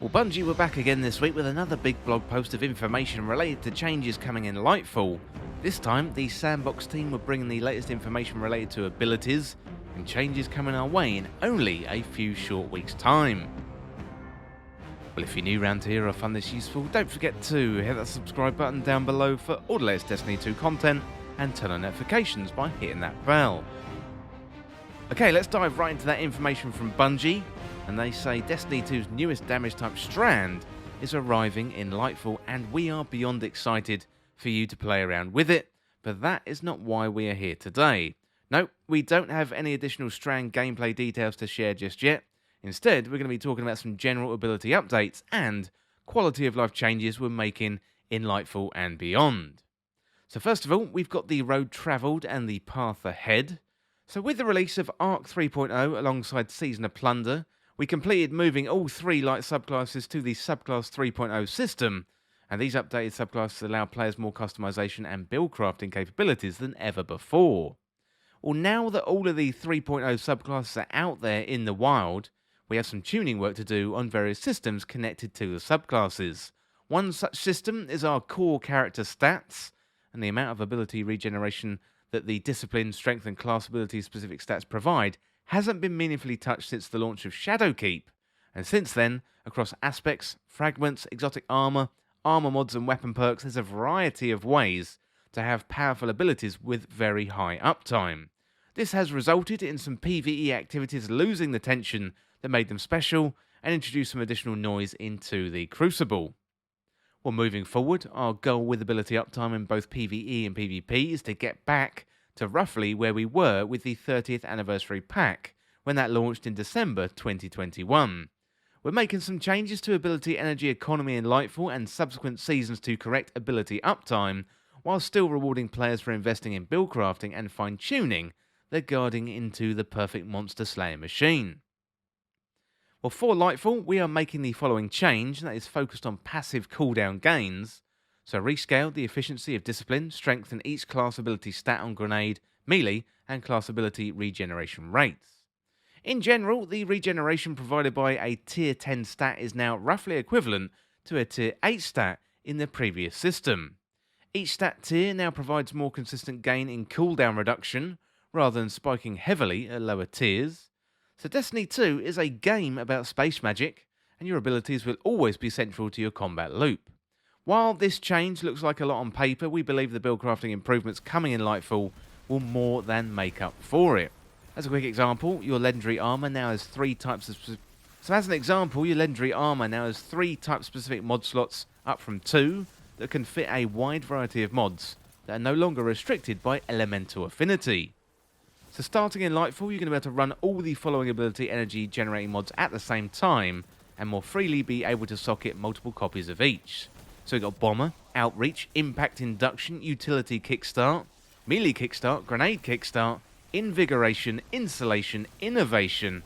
Well, Bungie were back again this week with another big blog post of information related to changes coming in Lightfall. This time, the sandbox team were bringing the latest information related to abilities and changes coming our way in only a few short weeks' time. Well, if you're new around here or find this useful, don't forget to hit that subscribe button down below for all the latest Destiny 2 content and turn on notifications by hitting that bell. Okay, let's dive right into that information from Bungie. And they say Destiny 2's newest damage type, Strand, is arriving in Lightfall, and we are beyond excited for you to play around with it, but that is not why we are here today. No, we don't have any additional Strand gameplay details to share just yet. Instead, we're going to be talking about some general ability updates and quality of life changes we're making in Lightfall and beyond. So first of all, we've got the road travelled and the path ahead. So with the release of Arc 3.0 alongside Season of Plunder, we completed moving all three light subclasses to the Subclass 3.0 system, and these updated subclasses allow players more customization and build crafting capabilities than ever before. Well, now that all of the 3.0 subclasses are out there in the wild, we have some tuning work to do on various systems connected to the subclasses. One such system is our core character stats, and the amount of ability regeneration that the discipline, strength and class ability specific stats provide hasn't been meaningfully touched since the launch of Shadowkeep, and since then, across aspects, fragments, exotic armor mods and weapon perks, there's a variety of ways to have powerful abilities with very high uptime. This has resulted in some PvE activities losing the tension that made them special and introduced some additional noise into the Crucible. Well, moving forward, our goal with ability uptime in both PvE and PvP is to get back to roughly where we were with the 30th anniversary pack, when that launched in December 2021. We're making some changes to ability energy economy in Lightfall and subsequent seasons to correct ability uptime, while still rewarding players for investing in build crafting and fine-tuning their guarding into the perfect monster slayer machine. Well, for Lightfall, we are making the following change that is focused on passive cooldown gains. So rescale the efficiency of discipline, strength and each class ability stat on grenade, melee and class ability regeneration rates. In general, the regeneration provided by a tier 10 stat is now roughly equivalent to a tier 8 stat in the previous system. Each stat tier now provides more consistent gain in cooldown reduction, rather than spiking heavily at lower tiers. So Destiny 2 is a game about space magic, and your abilities will always be central to your combat loop. While this change looks like a lot on paper, we believe the build crafting improvements coming in Lightfall will more than make up for it. As a quick example, your legendary armor now has three type specific mod slots, up from 2, that can fit a wide variety of mods that are no longer restricted by elemental affinity. So starting in Lightfall, you're going to be able to run all the following ability energy generating mods at the same time, and more freely be able to socket multiple copies of each. So we've got Bomber, Outreach, Impact Induction, Utility Kickstart, Melee Kickstart, Grenade Kickstart, Invigoration, Insulation, Innovation,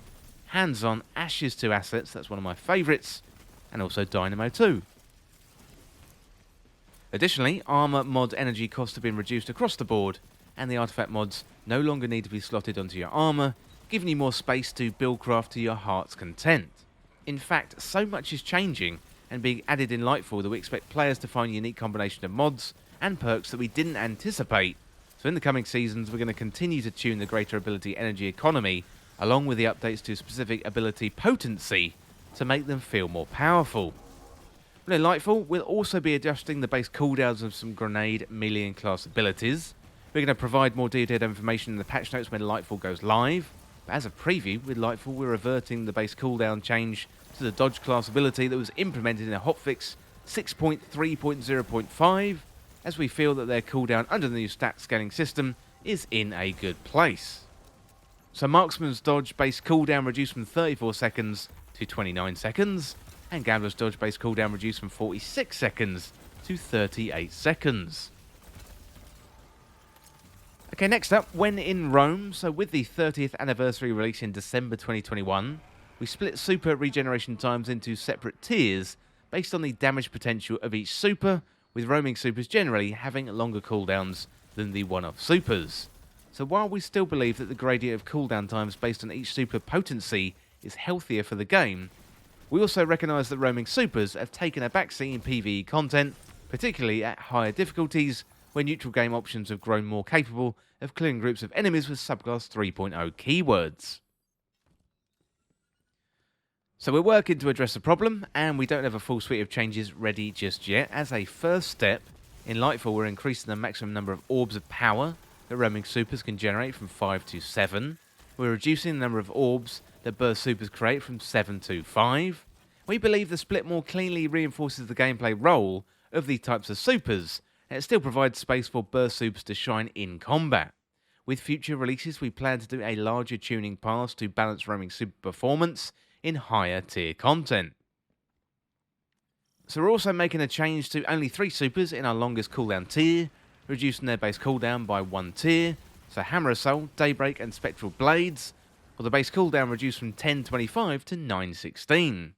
Hands-On, Ashes to Assets, that's one of my favourites, and also Dynamo 2. Additionally, armor mod energy costs have been reduced across the board, and the artifact mods no longer need to be slotted onto your armor, giving you more space to build craft to your heart's content. In fact, so much is changing and being added in Lightfall that we expect players to find a unique combination of mods and perks that we didn't anticipate. So in the coming seasons, we're going to continue to tune the greater ability energy economy, along with the updates to specific ability potency, to make them feel more powerful. But in Lightfall, we'll also be adjusting the base cooldowns of some grenade, melee and class abilities. We're going to provide more detailed information in the patch notes when Lightfall goes live. But as a preview, with Lightfall, we're reverting the base cooldown change to the dodge class ability that was implemented in a hotfix 6.3.0.5, as we feel that their cooldown under the new stat scaling system is in a good place. So Marksman's dodge base cooldown reduced from 34 seconds to 29 seconds, and Gambler's dodge base cooldown reduced from 46 seconds to 38 seconds. Okay, next up, when in Rome. So with the 30th anniversary release in December 2021, we split super regeneration times into separate tiers based on the damage potential of each super, with roaming supers generally having longer cooldowns than the one-off supers. So while we still believe that the gradient of cooldown times based on each super potency is healthier for the game, We also recognise that roaming supers have taken a backseat in PvE content, particularly at higher difficulties, where neutral game options have grown more capable of clearing groups of enemies with subclass 3.0 keywords. So we're working to address the problem, and we don't have a full suite of changes ready just yet. As a first step, in Lightfall we're increasing the maximum number of orbs of power that roaming supers can generate from 5 to 7. We're reducing the number of orbs that burst supers create from 7 to 5. We believe the split more cleanly reinforces the gameplay role of these types of supers, and it still provides space for burst supers to shine in combat. With future releases we plan to do a larger tuning pass to balance roaming super performance in higher tier content. So we're also making a change to only 3 supers in our longest cooldown tier, reducing their base cooldown by 1 tier, so Hammer of Soul, Daybreak and Spectral Blades, or the base cooldown reduced from 10.25 to 9.16.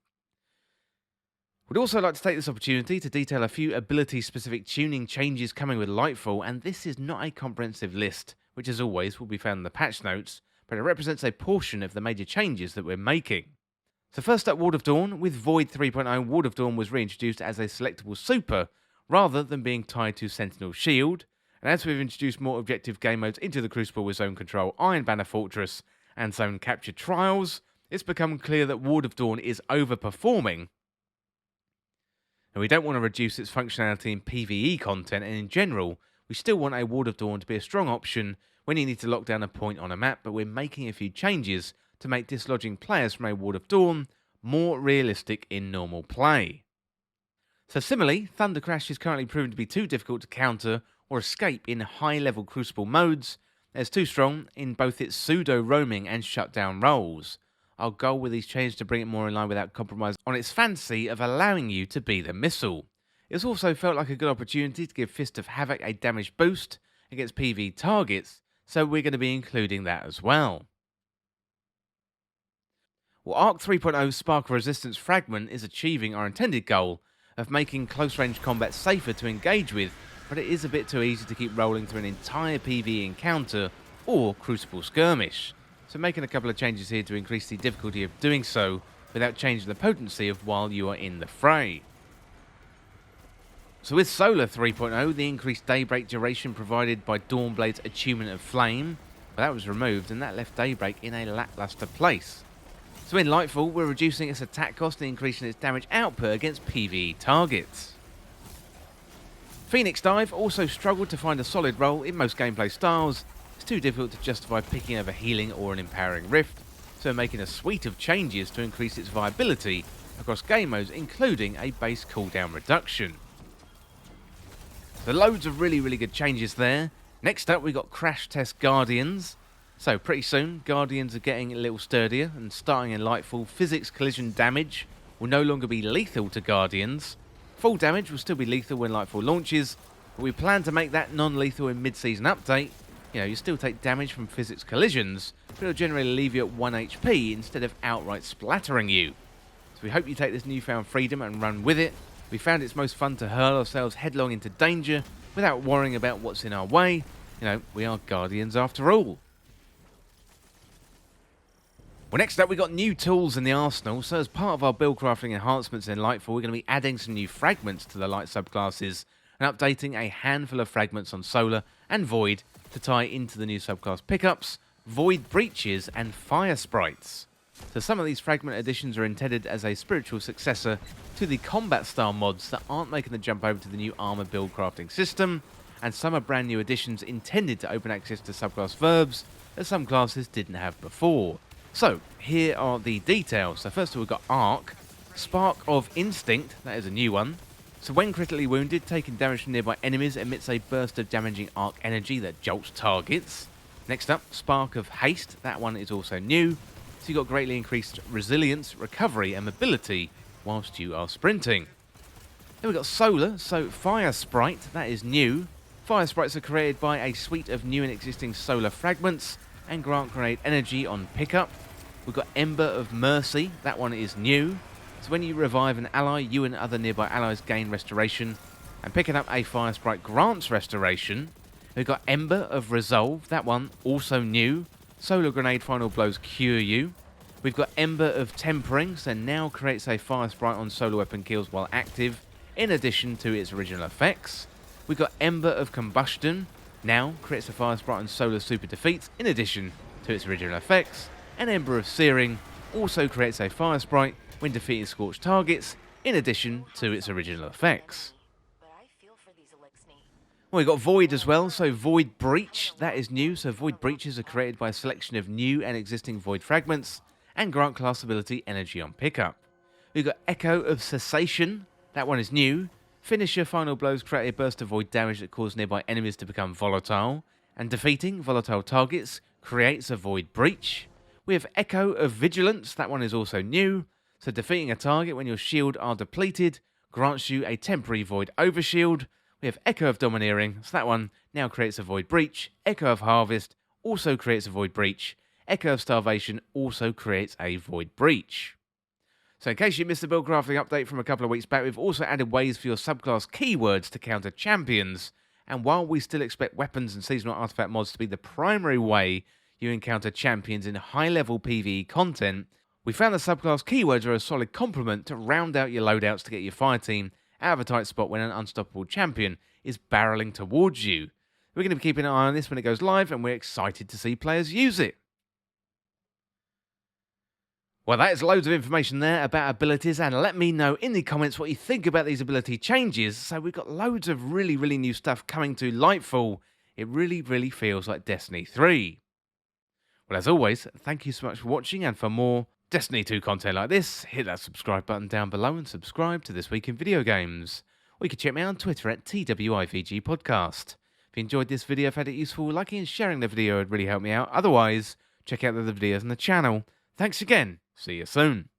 We'd also like to take this opportunity to detail a few ability-specific tuning changes coming with Lightfall, and this is not a comprehensive list, which as always will be found in the patch notes, but it represents a portion of the major changes that we're making. So first up, Ward of Dawn. With Void 3.0, Ward of Dawn was reintroduced as a selectable super, rather than being tied to Sentinel Shield, and as we've introduced more objective game modes into the Crucible with Zone Control, Iron Banner Fortress, and Zone Capture Trials, it's become clear that Ward of Dawn is overperforming, and we don't want to reduce its functionality in PvE content, and in general, we still want a Ward of Dawn to be a strong option when you need to lock down a point on a map, but we're making a few changes to make dislodging players from a Ward of Dawn more realistic in normal play. So similarly, Thunder Crash is currently proven to be too difficult to counter or escape in high-level Crucible modes, as too strong in both its pseudo-roaming and shutdown roles. Our goal with these changes is to bring it more in line without compromise on its fancy of allowing you to be the missile. It's also felt like a good opportunity to give Fist of Havoc a damage boost against PvE targets, so we're going to be including that as well. Well, Arc 3.0 Spark Resistance Fragment is achieving our intended goal of making close-range combat safer to engage with, but it is a bit too easy to keep rolling through an entire PvE encounter or Crucible skirmish. So making a couple of changes here to increase the difficulty of doing so without changing the potency of while you are in the fray. So with Solar 3.0, the increased Daybreak duration provided by Dawnblade's Attunement of Flame, well, that was removed, and that left Daybreak in a lackluster place. So in Lightfall, we're reducing its attack cost and increasing its damage output against PvE targets. Phoenix Dive also struggled to find a solid role in most gameplay styles. It's too difficult to justify picking over healing or an empowering rift, so we're making a suite of changes to increase its viability across game modes, including a base cooldown reduction. So loads of really good changes there. Next up, we got Crash Test Guardians. So pretty soon, Guardians are getting a little sturdier, and starting in Lightfall, physics collision damage will no longer be lethal to Guardians. Full damage will still be lethal when Lightfall launches, but we plan to make that non-lethal in mid-season update. You still take damage from physics collisions, but it'll generally leave you at 1 HP instead of outright splattering you. So we hope you take this newfound freedom and run with it. We found it's most fun to hurl ourselves headlong into danger without worrying about what's in our way. We are Guardians after all. Well, next up, we got new tools in the arsenal. So as part of our build crafting enhancements in Lightfall, we're going to be adding some new fragments to the light subclasses and updating a handful of fragments on Solar and Void to tie into the new subclass pickups, Void Breaches and Fire Sprites. So some of these fragment additions are intended as a spiritual successor to the combat style mods that aren't making the jump over to the new armor build crafting system, and some are brand new additions intended to open access to subclass verbs that some classes didn't have before. So, here are the details. So first of all, we've got Arc, Spark of Instinct, that is a new one. So when critically wounded, taking damage from nearby enemies emits a burst of damaging arc energy that jolts targets. Next up, Spark of Haste, that one is also new. So you've got greatly increased resilience, recovery and mobility whilst you are sprinting. Then we've got Solar, so Fire Sprite, that is new. Fire Sprites are created by a suite of new and existing Solar fragments and grant grenade energy on pickup. We've got Ember of Mercy, that one is new. So when you revive an ally, you and other nearby allies gain restoration, and picking up a Fire Sprite grants restoration. We've got Ember of Resolve, that one also new. Solar Grenade Final Blows cure you. We've got Ember of Tempering, so now creates a fire sprite on solo weapon kills while active, in addition to its original effects. We've got Ember of Combustion, now creates a fire sprite on solo super defeats, in addition to its original effects. And Ember of Searing also creates a fire sprite when defeating scorched targets, in addition to its original effects. Well, we've got Void as well, so Void Breach, that is new. So Void Breaches are created by a selection of new and existing Void fragments and grant class ability energy on pickup. We've got Echo of Cessation, that one is new. Finisher final blows create a burst of void damage that causes nearby enemies to become volatile, and defeating volatile targets creates a Void Breach. We have Echo of Vigilance, that one is also new. So defeating a target when your shield are depleted grants you a temporary Void Overshield. We have Echo of Domineering, so that one now creates a Void Breach. Echo of Harvest also creates a Void Breach. Echo of Starvation also creates a Void Breach. So in case you missed the build crafting update from a couple of weeks back, we've also added ways for your subclass keywords to counter champions. And while we still expect weapons and seasonal artifact mods to be the primary way you encounter champions in high-level PvE content, we found the subclass keywords are a solid complement to round out your loadouts to get your fire team out of a tight spot when an unstoppable champion is barreling towards you. We're going to be keeping an eye on this when it goes live, and we're excited to see players use it. Well, that is loads of information there about abilities, and let me know in the comments what you think about these ability changes. So we've got loads of really new stuff coming to Lightfall. It really feels like Destiny 3. Well, as always, thank you so much for watching, and for more Destiny 2 content like this, hit that subscribe button down below and subscribe to This Week in Video Games. Or you can check me out on Twitter at TWIVG Podcast. If you enjoyed this video, found it useful, liking and sharing the video would really help me out. Otherwise, check out the other videos on the channel. Thanks again. See you soon.